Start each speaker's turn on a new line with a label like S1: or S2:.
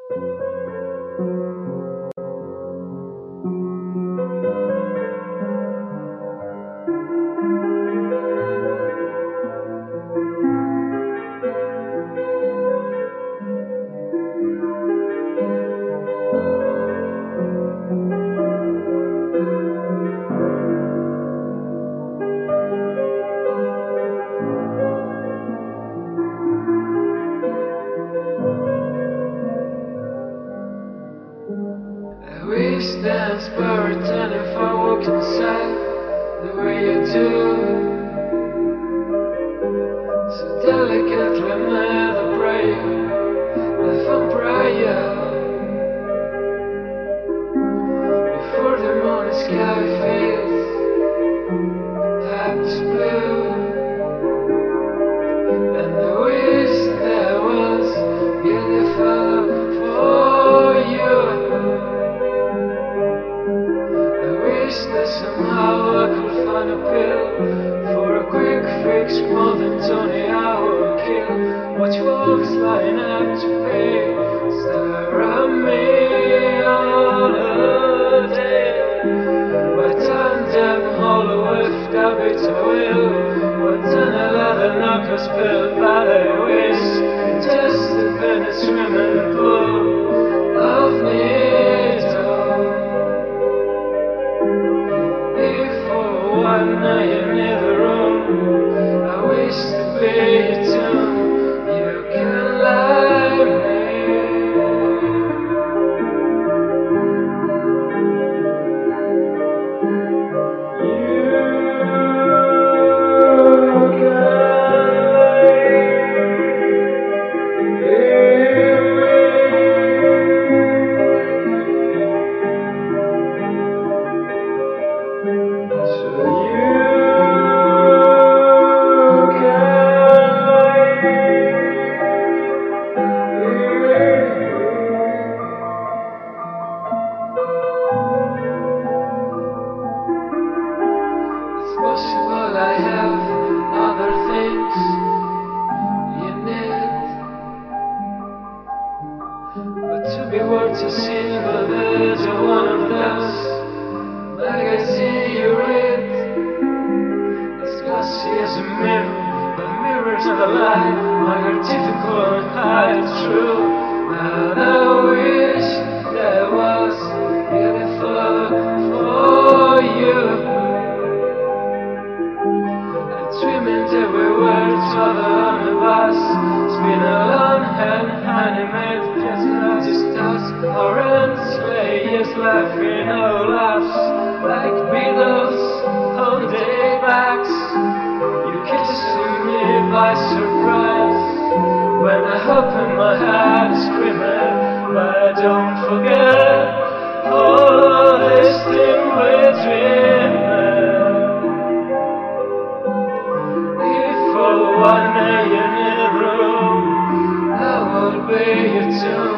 S1: I wish that Spartan if I walk inside the way you do, so delicately made the prayer, life on prayer, before the morning sky fades happy blue, and I wish there was beautiful for you. That somehow I could find a pill for a quick fix more than 20 hour kill. Watch folks line up to pay, stare at me all day. By time them hollow if that bit I will, but then I let the knuckles spill but I wish just had been a swimming pool of needles. One night in the room, I wish to be you too. You can lie me. Possible I have other things you need, but to be worth a single page of one of those magazines you read, as glossy as a mirror, but mirrors of a lie, my artificial and hide true. But I wish there was beautiful for you. Swimming everywhere, travel on the bus, spin alone and animate, just us, orange slayers laughing, no laughs, like Beatles on day backs. You kissing me by surprise, when I open my heart screaming, but don't forget all this thing we're dreaming. One night in the room, I will be your tomb.